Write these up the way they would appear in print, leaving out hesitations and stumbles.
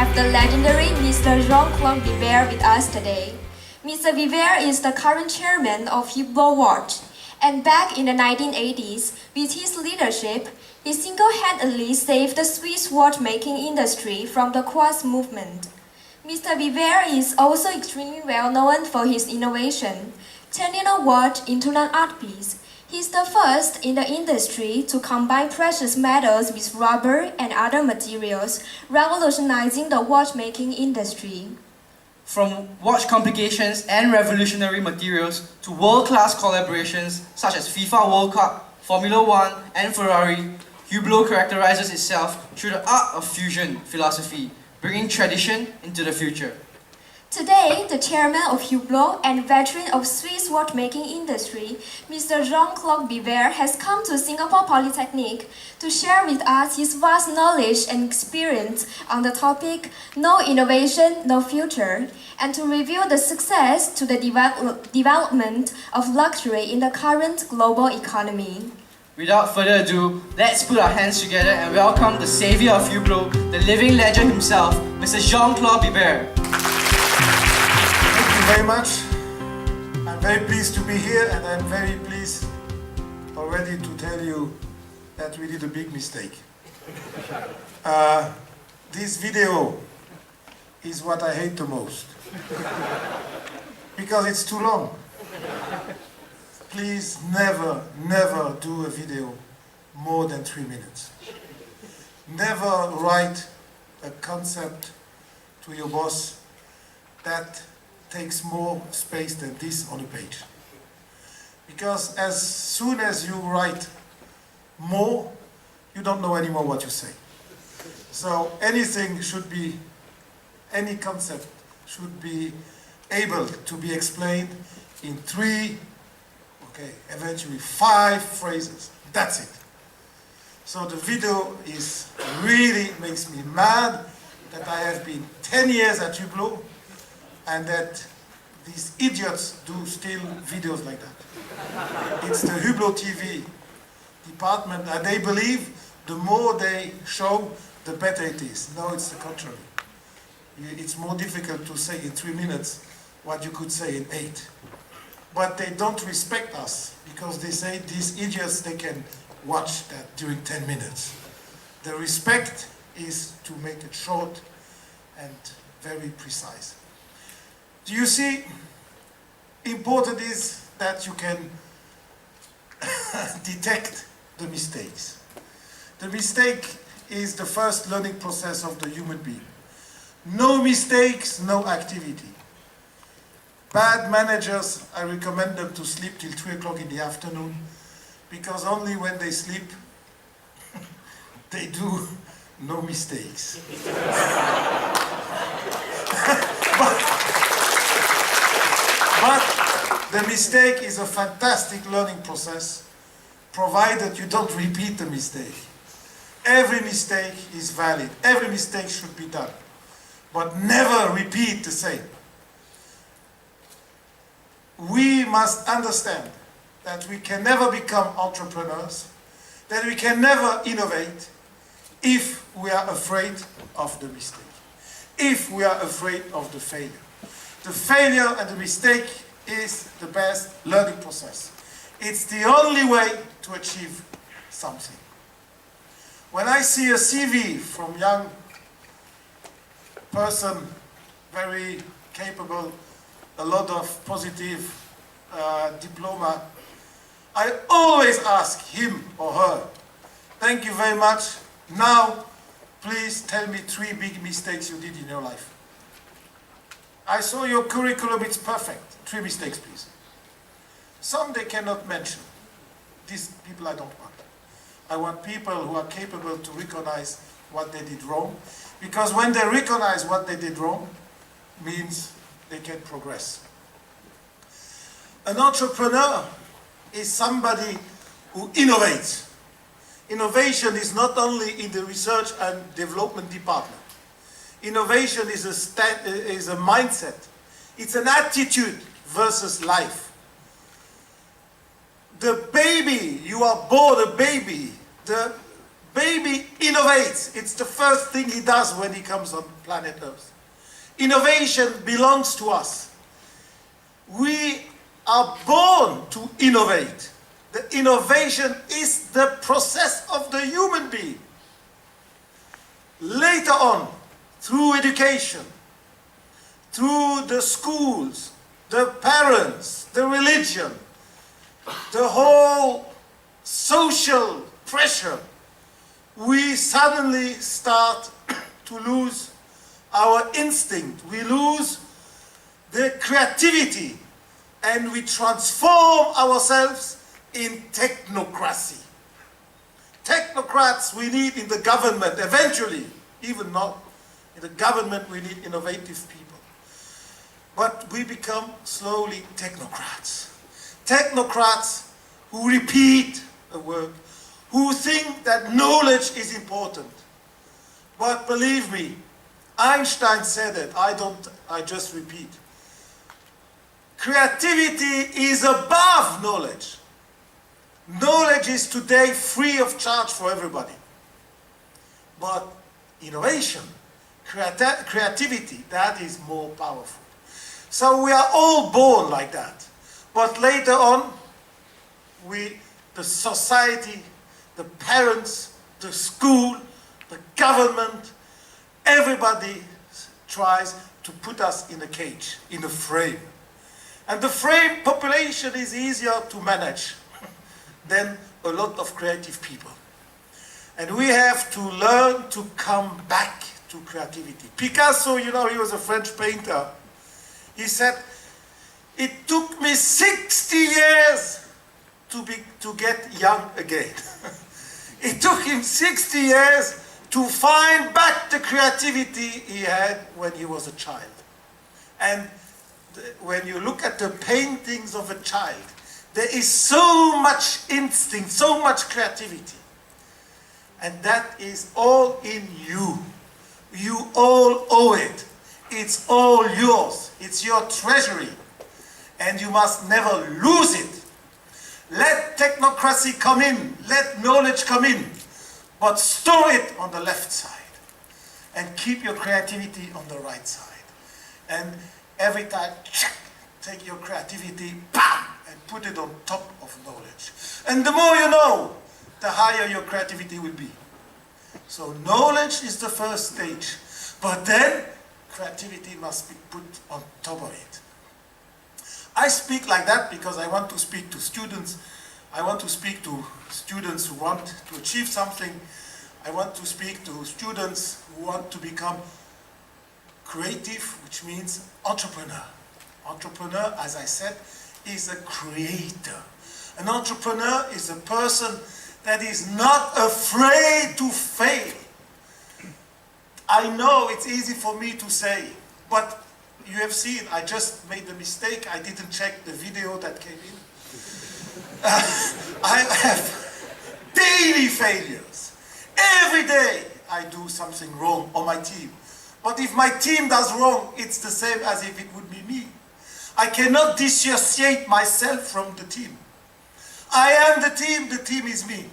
have the legendary Mr. Jean-Claude Biver with us today. Mr. Biver is the current chairman of Hublot Watch, and back in the 1980s, with his leadership, he single-handedly saved the Swiss watchmaking industry from the quartz movement. Mr. Biver is also extremely well known for his innovation, turning a watch into an art piece. He's the first in the industry to combine precious metals with rubber and other materials, revolutionizing the watchmaking industry. From watch complications and revolutionary materials to world-class collaborations such as FIFA World Cup, Formula One, and Ferrari, Hublot characterizes itself through the art of fusion philosophy, bringing tradition into the future. Today, the chairman of Hublot and veteran of Swiss watchmaking industry, Mr. Jean-Claude Biver, has come to Singapore Polytechnic to share with us his vast knowledge and experience on the topic "No Innovation, No Future," and to reveal the success to the development of luxury in the current global economy. Without further ado, let's put our hands together and welcome the savior of Hublot, the living legend himself, Mr. Jean-Claude Biver. Very much. I'm very pleased to be here, and I'm very pleased already to tell you that we did a big mistake. This video is what I hate the most because it's too long. Please never do a video more than 3 minutes. Never write a concept to your boss that takes more space than this on a page. Because as soon as you write more, you don't know anymore what you say. So any concept should be able to be explained in 3, eventually 5 phrases. That's it. So the video really makes me mad that I have been 10 years at Hublot, and that these idiots do still videos like that. It's the Hublot TV department, and they believe the more they show, the better it is. No, it's the contrary. It's more difficult to say in 3 minutes what you could say in 8. But they don't respect us, because they say these idiots, they can watch that during 10 minutes. The respect is to make it short and very precise. Do you see, important is that you can detect the mistakes. The mistake is the first learning process of the human being. No mistakes, no activity. Bad managers, I recommend them to sleep till 3 o'clock in the afternoon, because only when they sleep, they do no mistakes. But the mistake is a fantastic learning process, provided you don't repeat the mistake. Every mistake is valid. Every mistake should be done. But never repeat the same. We must understand that we can never become entrepreneurs, that we can never innovate if we are afraid of the mistake, if we are afraid of the failure. The failure and the mistake is the best learning process. It's the only way to achieve something. When I see a CV from young person, very capable, a lot of positive diploma, I always ask him or her, thank you very much. Now, please tell me 3 big mistakes you did in your life. I saw your curriculum, it's perfect. 3 mistakes, please. Some they cannot mention. These people I don't want. I want people who are capable to recognize what they did wrong, because when they recognize what they did wrong, means they can progress. An entrepreneur is somebody who innovates. Innovation is not only in the research and development department. Innovation is a mindset. It's an attitude versus life. The baby, you are born a baby. The baby innovates. It's the first thing he does when he comes on planet Earth. Innovation belongs to us. We are born to innovate. The innovation is the process of the human being. Later on, through education, through the schools, the parents, the religion, the whole social pressure, we suddenly start to lose our instinct. We lose the creativity, and we transform ourselves in technocracy. Technocrats we need in the government eventually, even not in the government we need innovative people. But we become slowly technocrats. Technocrats who repeat a word, who think that knowledge is important. But believe me, Einstein said it, I just repeat. Creativity is above knowledge. Knowledge is today free of charge for everybody. But innovation, creativity, that is more powerful. So we are all born like that. But later on, the society, the parents, the school, the government, everybody tries to put us in a cage, in a frame. And the frame population is easier to manage than a lot of creative people. And we have to learn to come back to creativity. Picasso, you know, he was a French painter. He said, it took me 60 years to get young again. It took him 60 years to find back the creativity he had when he was a child. And when you look at the paintings of a child, there is so much instinct, so much creativity. And that is all in you. You all owe it. It's all yours. It's your treasury. And you must never lose it. Let technocracy come in. Let knowledge come in. But store it on the left side. And keep your creativity on the right side. And every time, take your creativity, bam, and put it on top of knowledge. And the more you know, the higher your creativity will be. So knowledge is the first stage. But then, creativity must be put on top of it. I speak like that because I want to speak to students. I want to speak to students who want to achieve something. I want to speak to students who want to become creative, which means entrepreneur. Entrepreneur, as I said, is a creator. An entrepreneur is a person that is not afraid to fail. I know it's easy for me to say, but you have seen, I just made a mistake. I didn't check the video that came in. I have daily failures. Every day I do something wrong on my team. But if my team does wrong, it's the same as if it would be me. I cannot dissociate myself from the team. I am the team is me.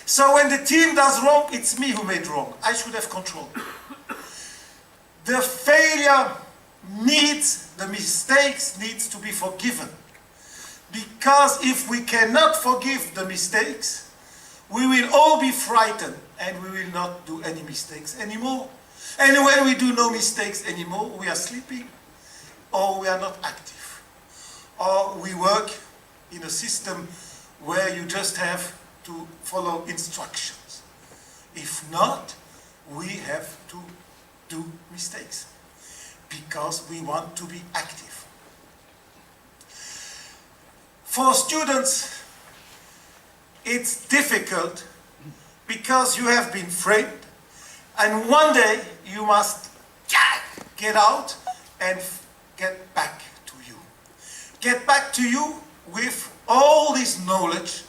So when the team does wrong, it's me who made wrong. I should have control. The failure needs, the mistakes needs to be forgiven. Because if we cannot forgive the mistakes, we will all be frightened and we will not do any mistakes anymore. And when we do no mistakes anymore, we are sleeping or we are not active. Or we work in a system where you just have to follow instructions. If not, we have to do mistakes because we want to be active. For students, it's difficult because you have been framed and one day you must get out and get back to you. Get back to you with all this knowledge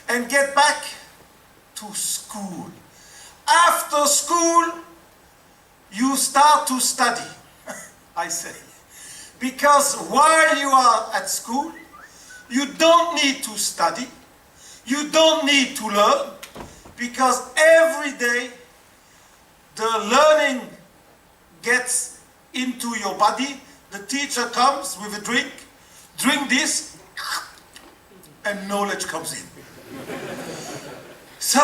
and get back to school. After school, you start to study, I say. Because while you are at school, you don't need to study, you don't need to learn, Because every day the learning gets into your body. The teacher comes with a drink this, and knowledge comes in. So,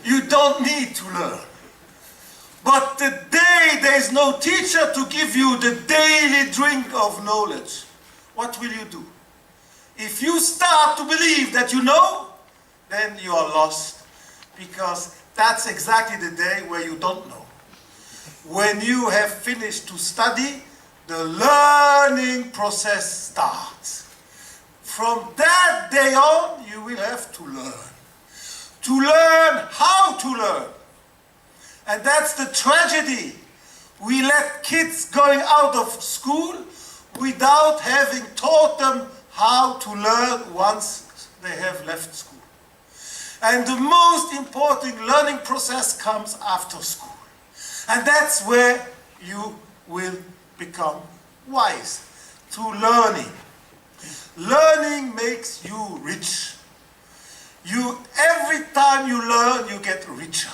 you don't need to learn. But the day there is no teacher to give you the daily drink of knowledge, what will you do? If you start to believe that you know, then you are lost. Because that's exactly the day where you don't know. When you have finished to study, the learning process starts. From that day on, you will have to learn. To learn how to learn. And that's the tragedy. We let kids going out of school without having taught them how to learn once they have left school. And the most important learning process comes after school. And that's where you will become wise, through learning. Learning makes you rich. Every time you learn, you get richer.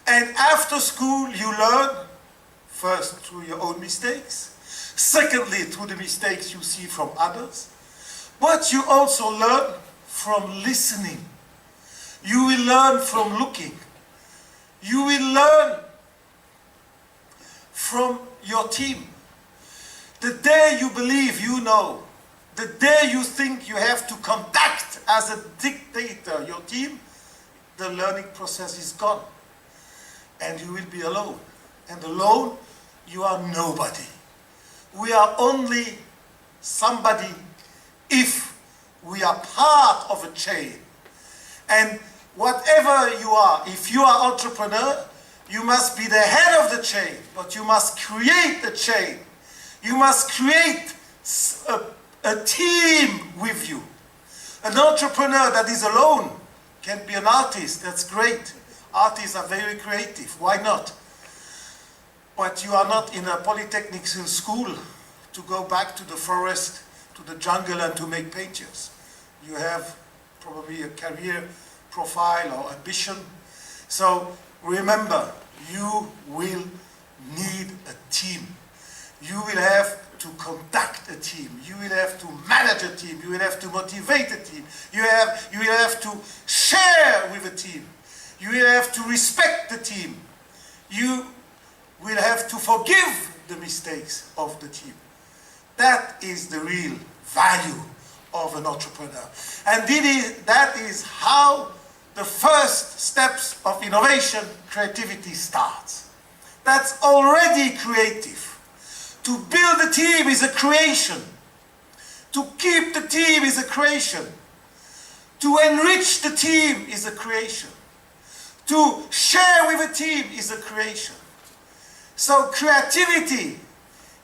And after school, you learn, first through your own mistakes, secondly through the mistakes you see from others, but you also learn from listening. You will learn from looking. You will learn from your team. The day you believe you know, the day you think you have to conduct as a dictator your team, the learning process is gone. And you will be alone. And alone, you are nobody. We are only somebody if we are part of a chain. And whatever you are, if you are entrepreneur, you must be the head of the chain, but you must create a chain. You must create a team with you. An entrepreneur that is alone can be an artist, that's great. Artists are very creative, why not? But you are not in a polytechnic school to go back to the forest, to the jungle and to make pictures. You have probably a career profile or ambition. So remember, you will need a team. You will have to conduct a team. You will have to manage a team. You will have to motivate a team. You will have to share with a team. You will have to respect the team. You will have to forgive the mistakes of the team. That is the real value of an entrepreneur. And that is how the first steps of innovation, creativity starts. That's already creative. To build a team is a creation. To keep the team is a creation. To enrich the team is a creation. To share with a team is a creation. So creativity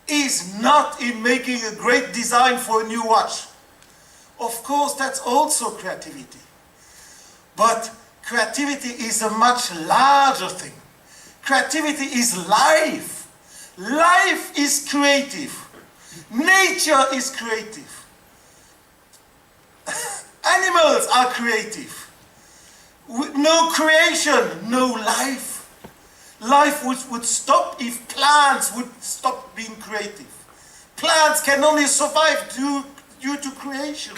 is not in making a great design for a new watch. Of course, that's also creativity. But creativity is a much larger thing. Creativity is life. Life is creative. Nature is creative. Animals are creative. With no creation, no life. Life would stop if plants would stop being creative. Plants can only survive due to creation.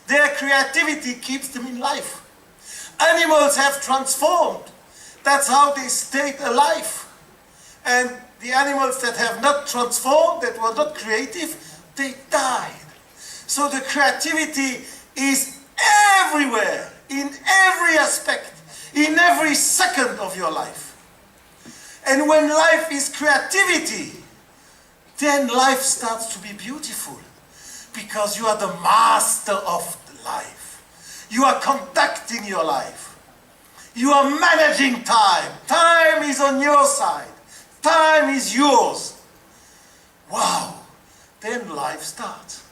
Their creativity keeps them in life. Animals have transformed. That's how they stayed alive. And the animals that have not transformed, that were not creative, they died. So the creativity is everywhere, in every aspect, in every second of your life. And when life is creativity, then life starts to be beautiful. Because you are the master of life. You are conducting your life. You are managing time. Time is on your side. Time is yours. Wow. Then life starts.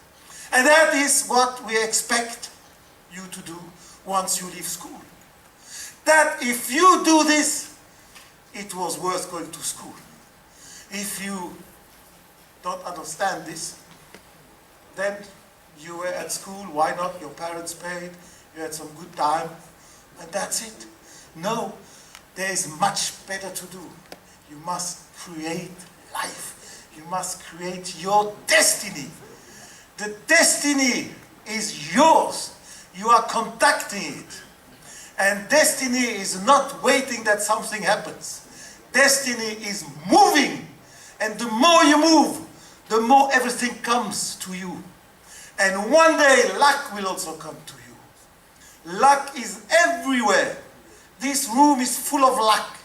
And that is what we expect you to do once you leave school. That if you do this, it was worth going to school. If you don't understand this, then you were at school, why not? Your parents paid, you had some good time. and that's it. No, there is much better to do. You must create life. You must create your destiny. The destiny is yours. You are conducting it. And destiny is not waiting that something happens. Destiny is moving. And the more you move, the more everything comes to you. And one day, luck will also come to you. Luck is everywhere. This room is full of luck.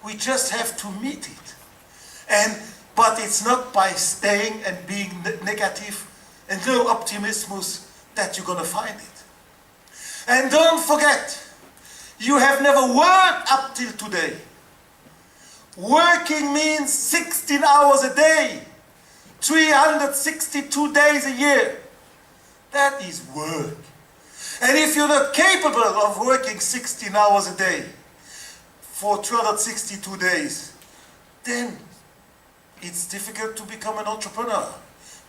We just have to meet it. But it's not by staying and being negative and no optimism that you're going to find it. And don't forget, you have never worked up till today. Working means 16 hours a day, 362 days a year. That is work. And if you're not capable of working 16 hours a day for 362 days, then it's difficult to become an entrepreneur.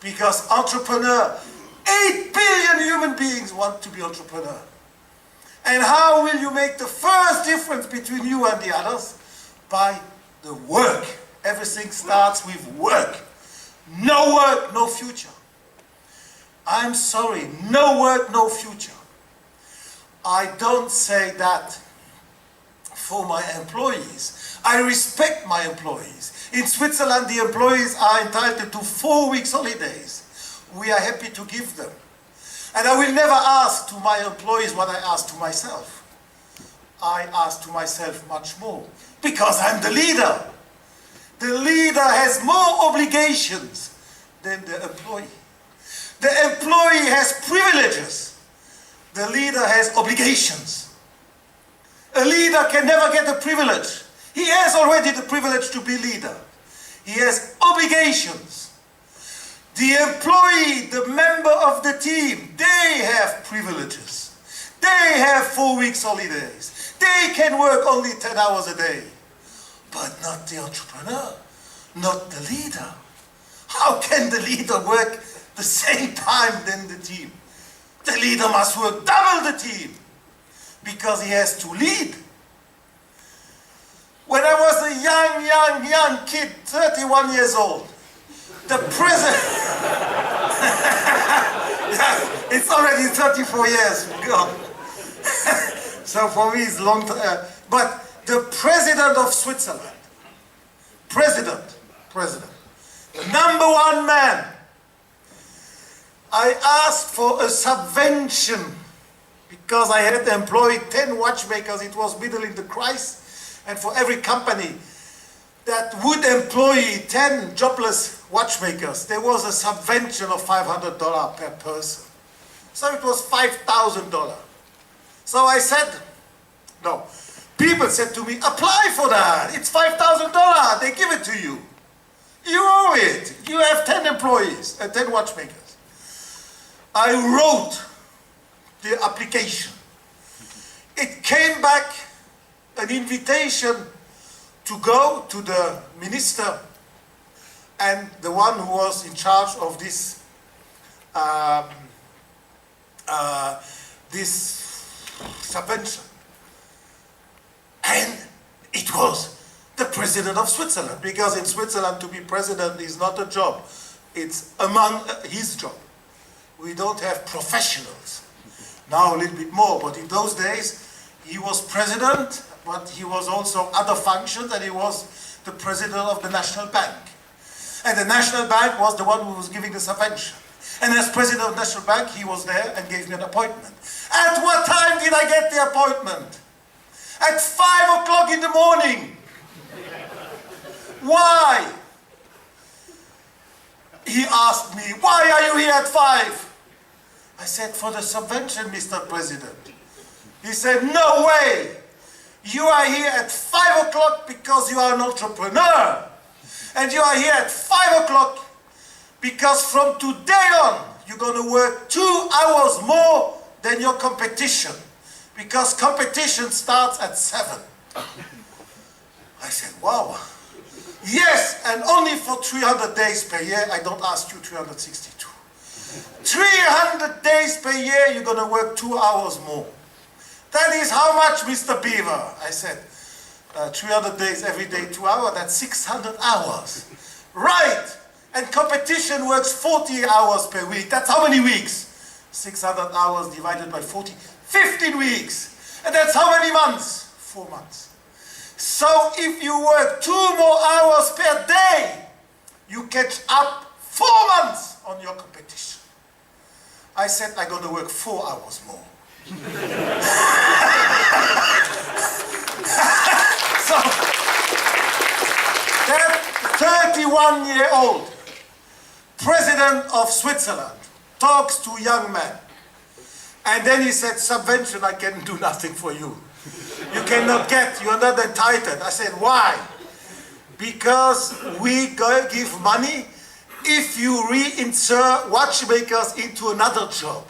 Because 8 billion human beings want to be entrepreneur. And how will you make the first difference between you and the others? By the work. Everything starts with work. No work, no future. I'm sorry, no work, no future. I don't say that for my employees. I respect my employees. In Switzerland, the employees are entitled to 4 weeks holidays. We are happy to give them. And I will never ask to my employees what I ask to myself. I ask to myself much more, because I'm the leader. The leader has more obligations than the employee. The employee has privileges. The leader has obligations. A leader can never get a privilege. He has already the privilege to be leader. He has obligations. The employee, the member of the team, they have privileges. They have 4 weeks holidays. They can work only 10 hours a day. But not the entrepreneur, not the leader. How can the leader work the same time than the team? The leader must work double the team, because he has to lead. When I was a young kid, 31 years old, the president, it's already 34 years ago. So for me it's long time. But the president of Switzerland, president, the #1 man, I asked for a subvention because I had employed 10 watchmakers. It was middle in the crisis, and for every company that would employ 10 jobless watchmakers, there was a subvention of $500 per person. So it was $5,000. So I said, no. People said to me, apply for that. It's $5,000. They give it to you. You owe it. You have 10 employees, 10 watchmakers. I wrote the application. It came back an invitation to go to the minister and the one who was in charge of this this subvention. And it was the president of Switzerland, because in Switzerland to be president is not a job. It's among his job. We don't have professionals. Now a little bit more, but in those days he was president, but he was also other functions, and he was the president of the National Bank. And the National Bank was the one who was giving the subvention. And as president of the National Bank, he was there and gave me an appointment. At what time did I get the appointment? At 5 o'clock in the morning. Why? He asked me, why are you here at 5? I said, for the subvention, Mr. President. He said, no way. You are here at 5 o'clock because you are an entrepreneur. And you are here at 5 o'clock because from today on, you're going to work 2 hours more than your competition. Because competition starts at 7. I said, wow. Yes, and only for 300 days per year. I don't ask you 362. 300 days per year, you're going to work 2 hours more. That is how much, Mr. Biver? I said, 300 days, every day, 2 hours, that's 600 hours. Right! And competition works 40 hours per week. That's how many weeks? 600 hours divided by 40, 15 weeks. And that's how many months? 4 months. So if you work 2 more hours per day, you catch up 4 months on your competition. I said I'm going to work 4 hours more. So that 31-year-old president of Switzerland talks to young men. And then he said, subvention, I can do nothing for you. You cannot get, you're not entitled. I said, why? Because we give money if you reinsert watchmakers into another job.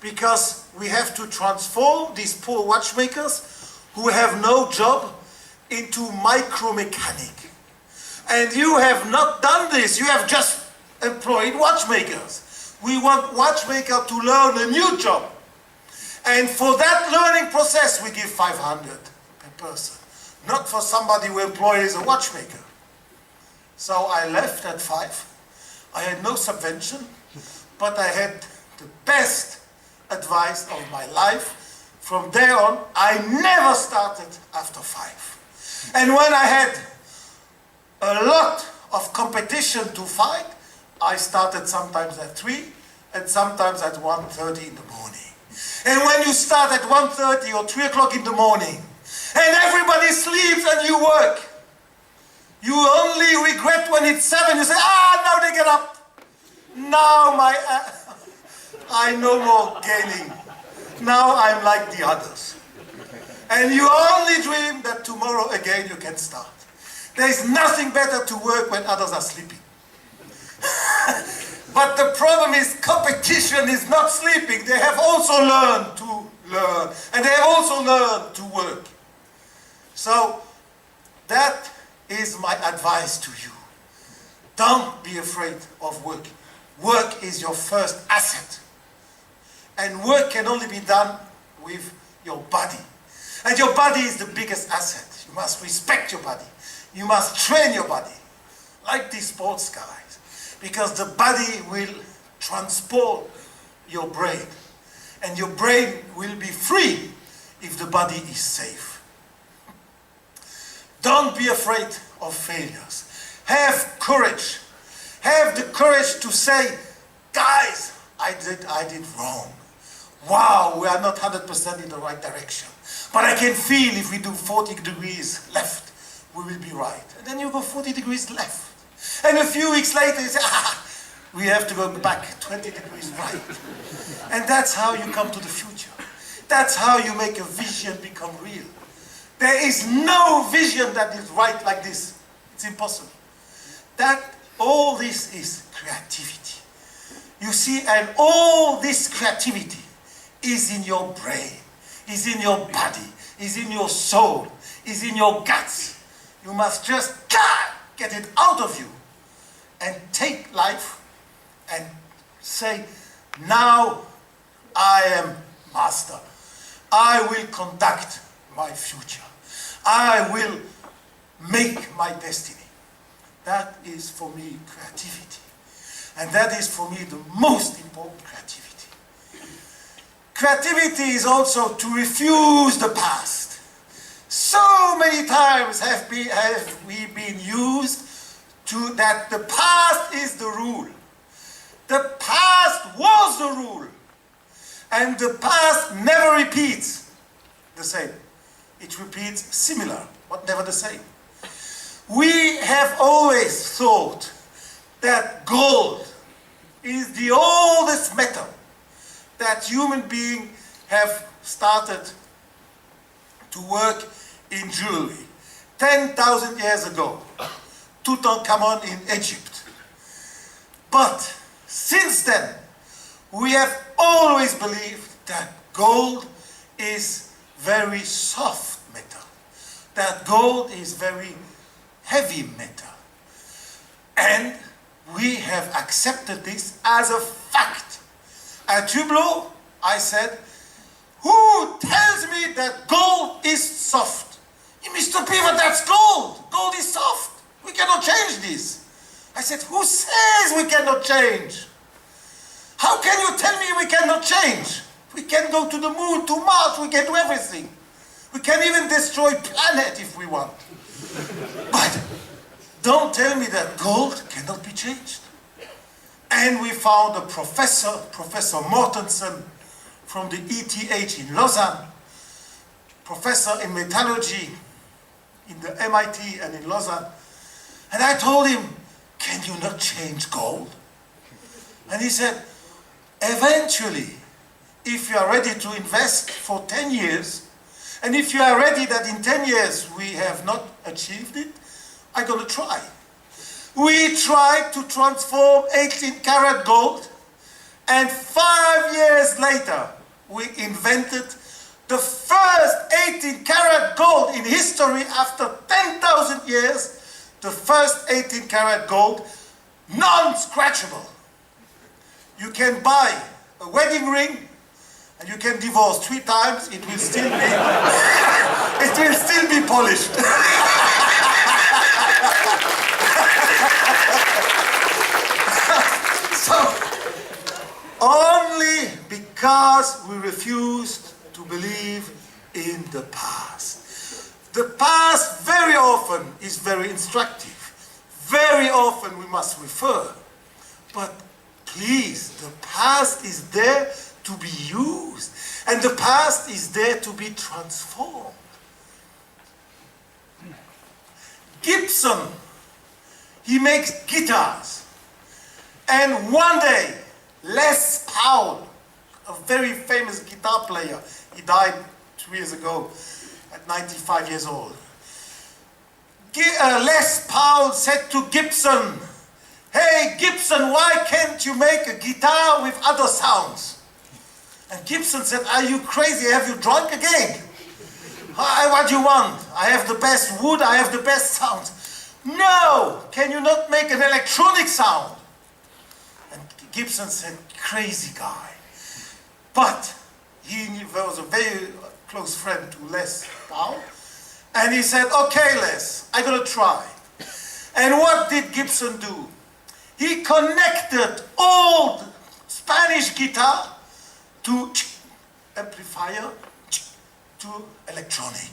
Because we have to transform these poor watchmakers who have no job into micromechanic. And you have not done this, you have just employed watchmakers. We want watchmaker to learn a new job. And for that learning process, we give 500 per person. Not for somebody who employs a watchmaker. So I left at 5. I had no subvention, but I had the best advice of my life. From there on, I never started after 5. And when I had a lot of competition to fight, I started sometimes at 3 and sometimes at 1:30 in the morning. And when you start at 1:30 or 3 o'clock in the morning, and everybody sleeps and you work, you only regret when it's 7, you say, now they get up. Now I no more gaining. Now I'm like the others. And you only dream that tomorrow again you can start. There is nothing better to work when others are sleeping. But the problem is competition is not sleeping. They have also learned to learn. And they have also learned to work. So that is my advice to you. Don't be afraid of work. Work is your first asset. And work can only be done with your body. And your body is the biggest asset. You must respect your body. You must train your body. Like these sports guys. Because the body will transport your brain. And your brain will be free if the body is safe. Don't be afraid of failures. Have courage. Have the courage to say, guys, I did wrong. Wow, we are not 100% in the right direction. But I can feel if we do 40 degrees left, we will be right. And then you go 40 degrees left. And a few weeks later, you say, we have to go back 20 degrees right. And that's how you come to the future. That's how you make a vision become real. There is no vision that is right like this. It's impossible. All this is creativity. You see, and all this creativity is in your brain, is in your body, is in your soul, is in your guts. You must just get it out of you and take life and say, now I am master. I will conduct my future. I will make my destiny. That is for me creativity. And that is for me the most important creativity. Creativity is also to refuse the past. So many times have we been used to that the past is the rule. The past was the rule. And the past never repeats the same. It repeats similar, but never the same. We have always thought that gold is the oldest metal that human beings have started to work in jewelry. 10,000 years ago, Tutankhamun in Egypt. But since then, we have always believed that gold is very soft metal, that gold is very heavy metal. And we have accepted this as a fact. At Hublot, I said, who tells me that gold is soft. Mr. Biver, that's gold. Gold is soft. We cannot change this. I said, who says we cannot change? How can you tell me we cannot change? We can go to the moon, to Mars, we can do everything. We can even destroy planet if we want. But don't tell me that gold cannot be changed. And we found a professor, Professor Mortensen, from the ETH in Lausanne, professor in metallurgy in the MIT and in Lausanne. And I told him, can you not change gold? And he said, eventually, if you are ready to invest for 10 years, and if you are ready that in 10 years we have not achieved it, I'm going to try. We tried to transform 18-karat gold, and 5 years later, we invented the first 18-karat gold in history after 10,000 years, the first 18-karat gold, non-scratchable. You can buy a wedding ring, and you can divorce 3 times, it will still be, it will still be polished. So, only because we refused to believe in the past. The past very often is very instructive. Very often we must refer. But please, the past is there to be used. And the past is there to be transformed. Gibson, he makes guitars. And one day, Les Paul, a very famous guitar player, he died 2 years ago at 95 years old. Les Paul said to Gibson, hey Gibson, why can't you make a guitar with other sounds? And Gibson said, are you crazy? Have you drunk again? What do you want? I have the best wood, I have the best sounds. No! Can you not make an electronic sound? And Gibson said, crazy guy. But he was a very close friend to Les Paul. And he said, okay Les, I'm gonna try. And what did Gibson do? He connected old Spanish guitar to amplifier to electronic.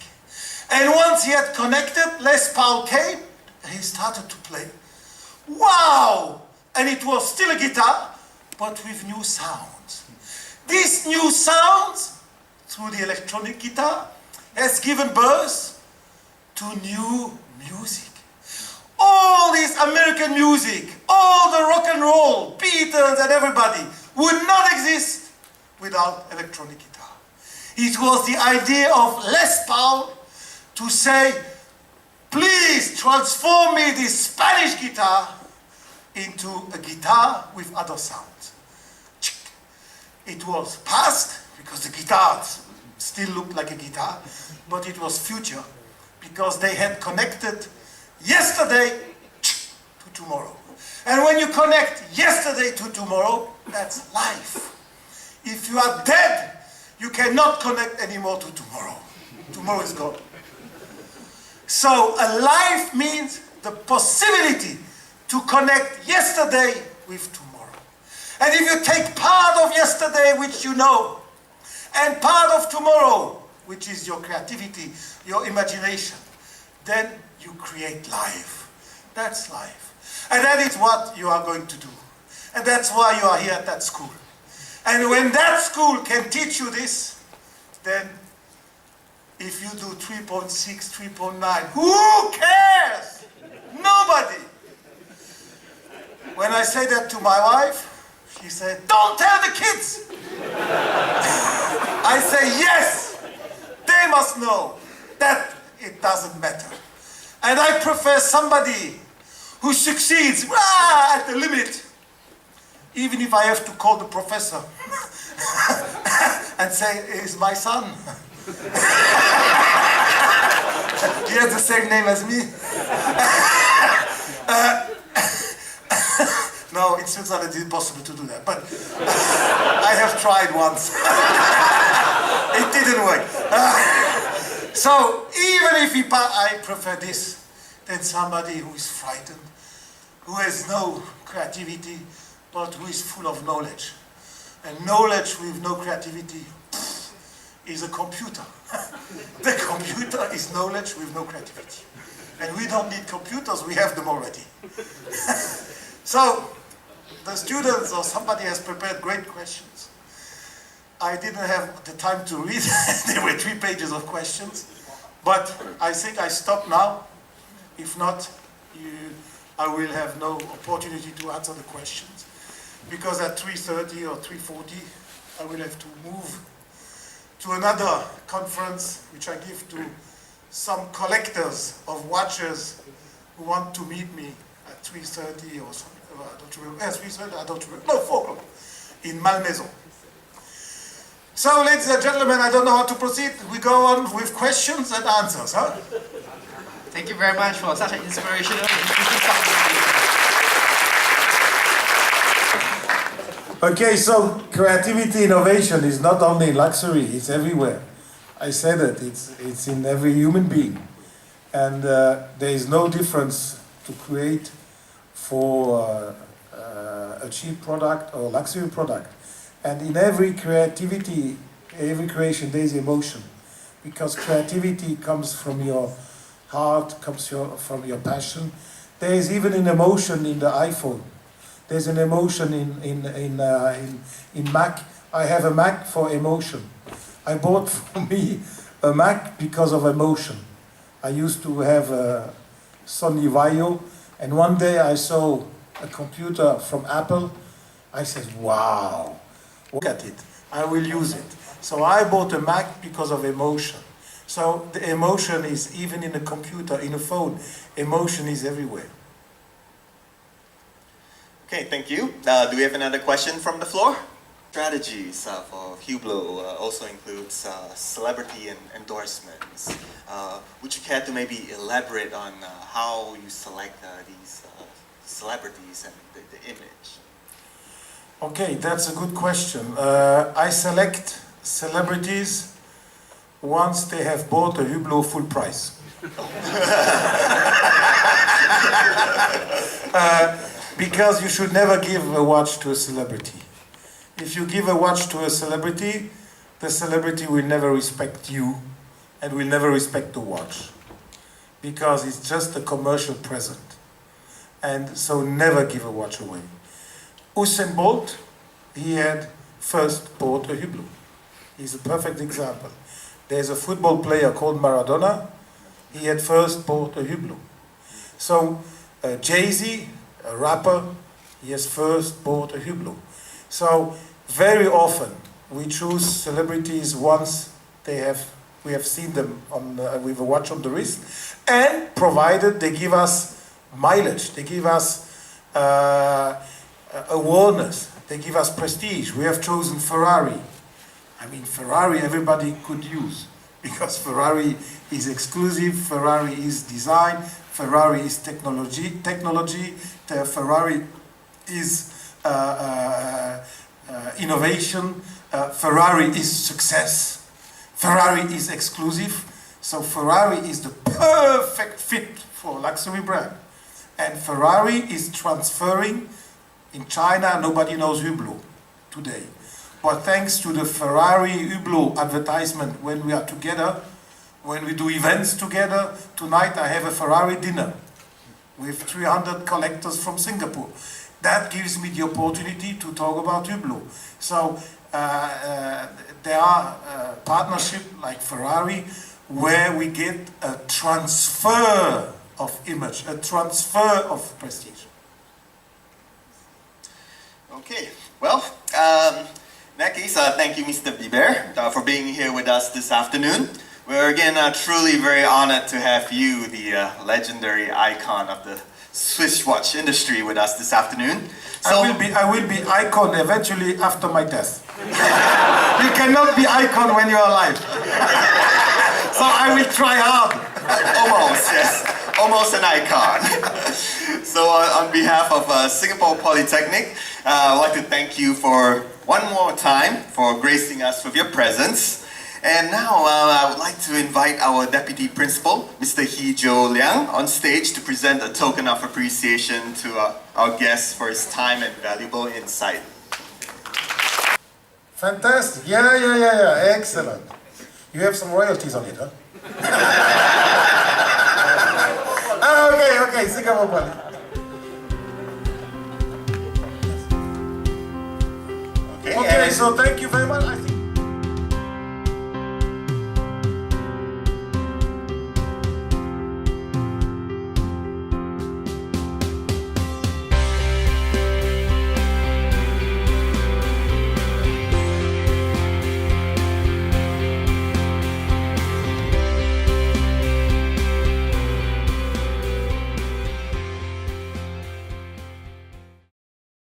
And once he had connected, Les Paul came and he started to play. Wow! And it was still a guitar, but with new sounds. These new sounds, through the electronic guitar, has given birth to new music. All this American music, all the rock and roll, Beatles and everybody, would not exist without electronic guitar. It was the idea of Les Paul to say, please transform me this Spanish guitar into a guitar with other sounds. It was past, because the guitar still looked like a guitar, but it was future, because they had connected yesterday to tomorrow. And when you connect yesterday to tomorrow, that's life. If you are dead, you cannot connect anymore to tomorrow. Tomorrow is gone. So a life means the possibility to connect yesterday with tomorrow. And if you take part of yesterday, which you know, and part of tomorrow, which is your creativity, your imagination, then you create life. That's life. And that is what you are going to do. And that's why you are here at that school. And when that school can teach you this, then if you do 3.6, 3.9, who cares? Nobody. When I say that to my wife, she said, don't tell the kids. I say, yes, they must know that it doesn't matter. And I prefer somebody who succeeds at the limit, even if I have to call the professor and say, he's my son. He has the same name as me. No, in Switzerland it's impossible to do that, but I have tried once. It didn't anyway. So even if I prefer this than somebody who is frightened, who has no creativity, but who is full of knowledge. And knowledge with no creativity is a computer. The computer is knowledge with no creativity. And we don't need computers, we have them already. So, the students or somebody has prepared great questions. I didn't have the time to read, there were 3 pages of questions. But I think I stop now. If not, I will have no opportunity to answer the questions. Because at 3:30 or 3:40, I will have to move to another conference, which I give to some collectors of watches who want to meet me at 3:30 or something. I don't remember. Yes, 3:30, I don't remember. No, 4 o'clock in Malmaison. So, ladies and gentlemen, I don't know how to proceed. We go on with questions and answers, huh? Thank you very much for such an inspirational and interesting talk. Okay, so creativity, innovation is not only luxury, it's everywhere. I said it, it's in every human being. And there is no difference to create for a cheap product or a luxury product. And in every creativity, every creation, there is emotion. Because creativity comes from your heart, comes from your passion. There is even an emotion in the iPhone. There's an emotion in Mac. I have a Mac for emotion. I bought for me a Mac because of emotion. I used to have a Sony Vaio, and one day I saw a computer from Apple. I said, wow, look at it. I will use it. So I bought a Mac because of emotion. So the emotion is even in a computer, in a phone. Emotion is everywhere. Okay, thank you. Do we have another question from the floor? Strategies for Hublot also includes celebrity and endorsements. Would you care to maybe elaborate on how you select these celebrities and the image? Okay, that's a good question. I select celebrities once they have bought a Hublot full price. Because you should never give a watch to a celebrity. If you give a watch to a celebrity, the celebrity will never respect you and will never respect the watch. Because it's just a commercial present. And so never give a watch away. Usain Bolt, he had first bought a Hublot. He's a perfect example. There's a football player called Maradona. He had first bought a Hublot. So Jay-Z, a rapper, he has first bought a Hublot. So very often we choose celebrities once we have seen them with a watch on the wrist, and provided they give us mileage, they give us awareness, they give us prestige. We have chosen Ferrari. I mean, Ferrari everybody could use, because Ferrari is exclusive, Ferrari is design, Ferrari is technology, Ferrari is innovation, Ferrari is success, Ferrari is exclusive. So Ferrari is the perfect fit for a luxury brand. And Ferrari is transferring. In China, nobody knows Hublot today. But thanks to the Ferrari Hublot advertisement, when we are together, when we do events together, tonight I have a Ferrari dinner with 300 collectors from Singapore. That gives me the opportunity to talk about Hublot. So there are partnerships like Ferrari where we get a transfer of image, a transfer of prestige. Okay, well, in that case, thank you, Mr. Biver, for being here with us this afternoon. We're again truly very honored to have you, the legendary icon of the Swiss watch industry, with us this afternoon. So, I will be icon eventually after my death. You cannot be icon when you're alive. So I will try hard. Almost, yes. Almost an icon. So on behalf of Singapore Polytechnic, I'd like to thank you for one more time for gracing us with your presence. And now I would like to invite our Deputy Principal, Mr. Hee-Jo Liang, on stage to present a token of appreciation to our guest for his time and valuable insight. Fantastic. Yeah. Excellent. You have some royalties on it, huh? Okay. Sige mo pala. Okay, so thank you very much.